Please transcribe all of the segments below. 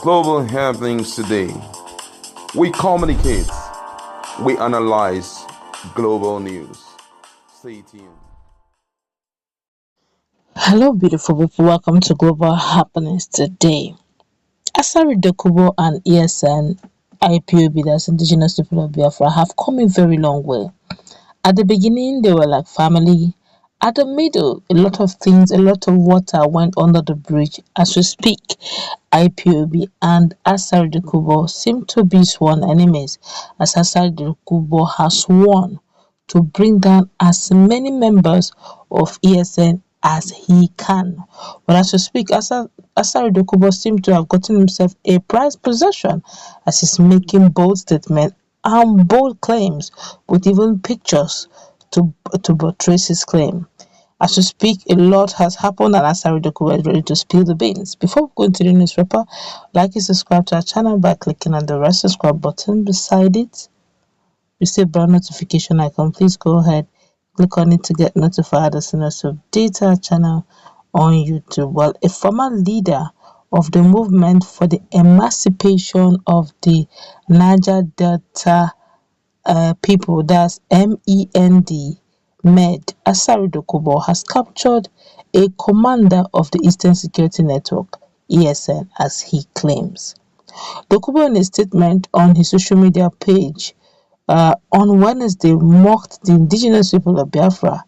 global happenings today. We communicate, we analyze global news. Stay tuned. Hello, beautiful people. Welcome to Global Happenings Today. Asari Dokubo and ESN Ipob, that's Indigenous People of Biafra, have come a very long way. At the beginning, they were like family. At the middle, a lot of things, a lot of water went under the bridge. As we speak, Ipob and Asari Dokubo seem to be sworn enemies, as Asari Dokubo has sworn to bring down as many members of ESN as he can. But as we speak, Asari Dokubo seems to have gotten himself a prized possession, as he's making bold statements and bold claims with even pictures to buttress his claim. As we speak, a lot has happened and Asari Dokubo is ready to spill the beans. Before we go into the newspaper, like and subscribe to our channel by clicking on the red subscribe button beside it. Receive brown notification icon. Please go ahead, click on it to get notified as soon as we update our channel on YouTube. Well, a former leader of the movement for the emancipation of the Niger Delta people, that's MEND, Asari Dokubo, has captured a commander of the Eastern Security Network, ESN, as he claims. Dokubo, in a statement on his social media page on Wednesday, mocked the indigenous people of Biafra,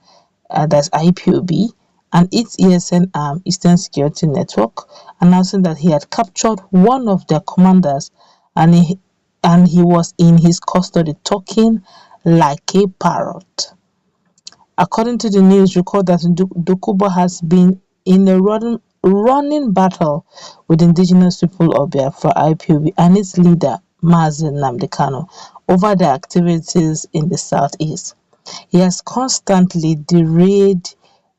that's Ipob, and its ESN arm, Eastern Security Network, announcing that he had captured one of their commanders and he was in his custody, talking like a parrot. According to the news record, that Dokubo has been in a running battle with indigenous people of Biafra, Ipob, and its leader, Nnamdi Kanu, over their activities in the southeast. He has constantly derailed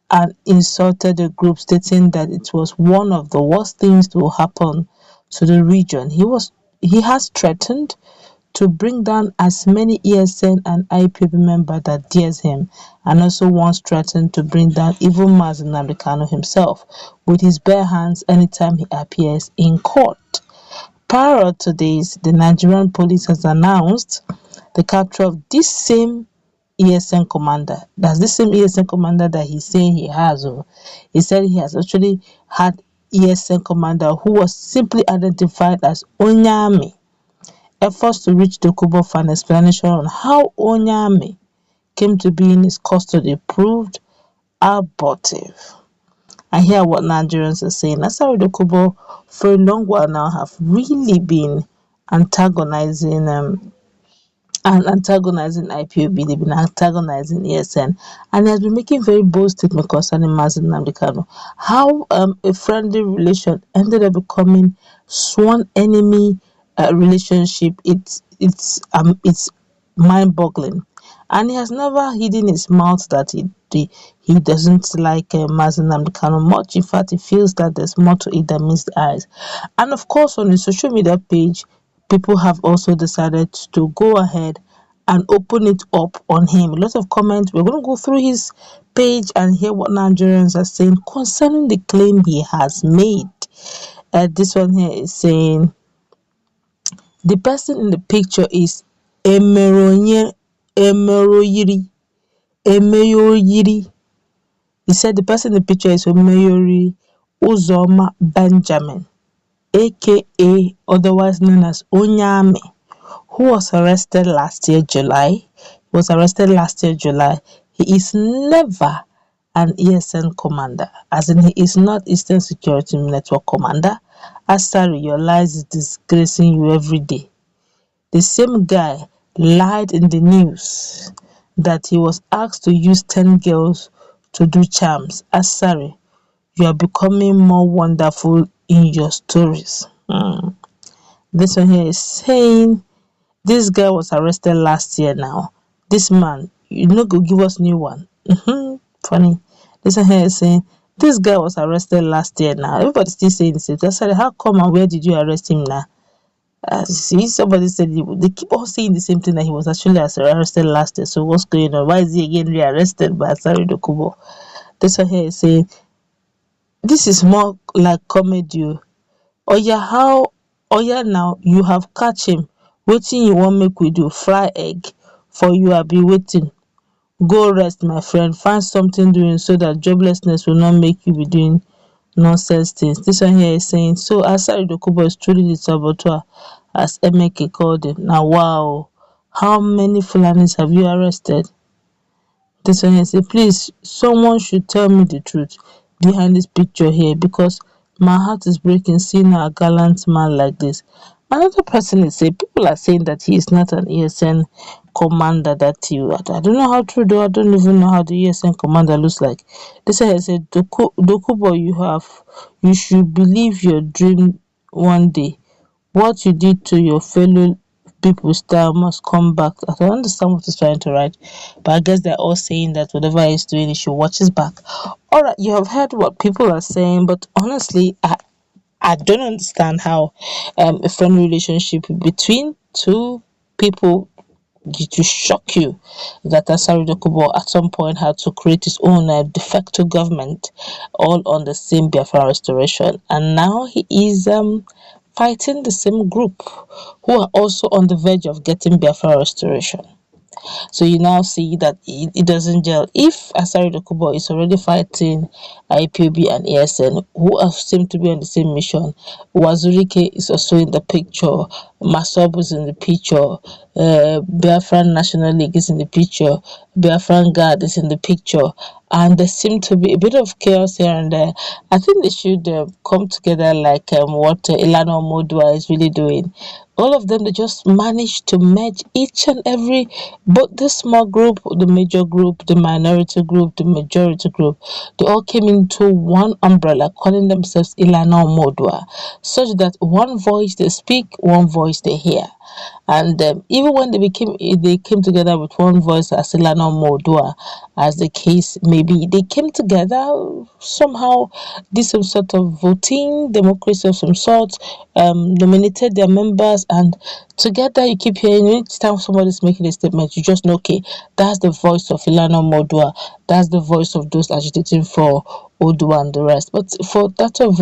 and insulted the group, stating that it was one of the worst things to happen to the region. He has threatened to bring down as many ESN and Ipob members that dares him, and also once threatened to bring down even Nnamdi Kanu himself with his bare hands anytime he appears in court. Parrot today, the Nigerian police has announced the capture of this same ESN commander. That's the same ESN commander that he's saying he has. He said he has actually had ESN commander who was simply identified as Onye. Efforts to reach Dokubo for an explanation on how Onye came to be in his custody proved abortive. I hear what Nigerians are saying. Asari Dokubo, for a long while now, have really been antagonizing Ipob. They've been antagonizing ESN, and he has been making very bold statements concerning Nnamdi Kanu. How a friendly relation ended up becoming sworn enemy relationship. It's mind-boggling, and he has never hidden his mouth that he doesn't like Nnamdi Kanu much. In fact, he feels that there's more to it than meets the eyes. And of course, on his social media page, people have also decided to go ahead and open it up on him. A lot of comments. We're going to go through his page and hear what Nigerians are saying concerning the claim he has made. This one here is saying, the person in the picture is Emeroyiri. He said the person in the picture is Omeyori Uzoma Benjamin, aka otherwise known as Onye, who was arrested last year July. He is never an ESN commander, as in he is not Eastern Security Network commander. Asari, your lies is disgracing you every day. The same guy lied in the news that he was asked to use 10 girls to do charms. Asari, you are becoming more wonderful in your stories. This one here is saying, this guy was arrested last year now. This man, you know, go give us new one. Funny. This one here is saying, this guy was arrested last year now. Everybody's still saying the same. Asari, how come and where did you arrest him now? See, somebody said they keep on saying the same thing, that he was actually arrested last year. So what's going on? Why is he again rearrested by Asari Dokubo? This one here is saying, this is more like comedy. Oh yeah, how Oya now, you have catch him. Wetin you wan make we do? Fry egg for you abi wetin? Go rest my friend, find something doing so that joblessness will not make you be doing nonsense things. This one here is saying, so Asari Dokubo is truly the saboteur, as Emeke called him. Now, wow, how many Fulanis have you arrested? This one here say, please, someone should tell me the truth behind this picture here because my heart is breaking seeing a gallant man like this. Another person is saying, people are saying that he is not an ESN commander that you. I don't know how true though. I don't even know how the ESN commander looks like. This one here said, Dokubo, you should believe your dream one day. What you did to your fellow people style must come back. I don't understand what he's trying to write, but I guess they're all saying that whatever he's doing, he should watch his back. All right, you have heard what people are saying, but honestly, I don't understand how a friendly relationship between two people to shock you that Asari Dokubo at some point had to create his own de facto government all on the same Biafra restoration, and now he is fighting the same group who are also on the verge of getting Biafra restoration. So you now see that it doesn't gel. If Asari Dokubo is already fighting IPOB and ESN, who seem to be on the same mission, Wazurike is also in the picture, Masob is in the picture, Biafran National League is in the picture, Biafran Guard is in the picture, and there seem to be a bit of chaos here and there. I think they should come together like what Ilana Modua is really doing. All of them, they just managed to merge each and every, both the small group, the major group, the minority group, the majority group, they all came into one umbrella calling themselves Ilana Modua, such that one voice they speak, one voice they hear. And even when they came together with one voice as Ilana Modua, as the case may be, they came together somehow, did some sort of voting democracy of some sort, nominated their members, and together you keep hearing each time somebody's making a statement, you just know, okay, that's the voice of Ilana Modua, that's the voice of those agitating for Odua and the rest. But for that of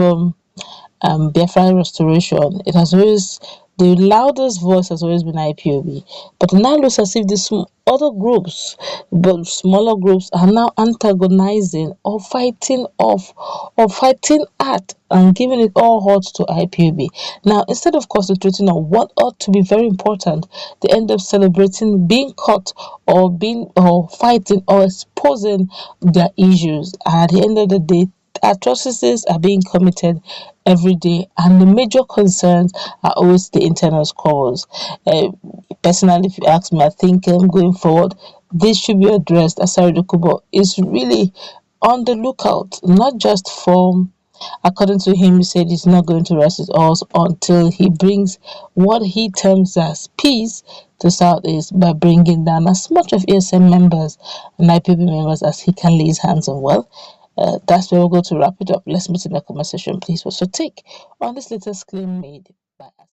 Biafra restoration, it has always, the loudest voice has always been IPOB. But now it looks as if these other groups, but smaller groups, are now antagonizing or fighting off or fighting at and giving it all hot to IPOB. Now, instead of concentrating on what ought to be very important, they end up celebrating being caught or being or fighting or exposing their issues. And at the end of the day, atrocities are being committed every day, and the major concerns are always the internal squabbles. Personally, if you ask me, I think going forward, this should be addressed. Asari Dokubo is really on the lookout, not just for, according to him, he said he's not going to rest his oars until he brings what he terms as peace to Southeast by bringing down as much of ESN members and IPB members as he can lay his hands on. Well, that's where we're going to wrap it up. Let's meet in the comment section, please. What's your take on this latest claim made by us?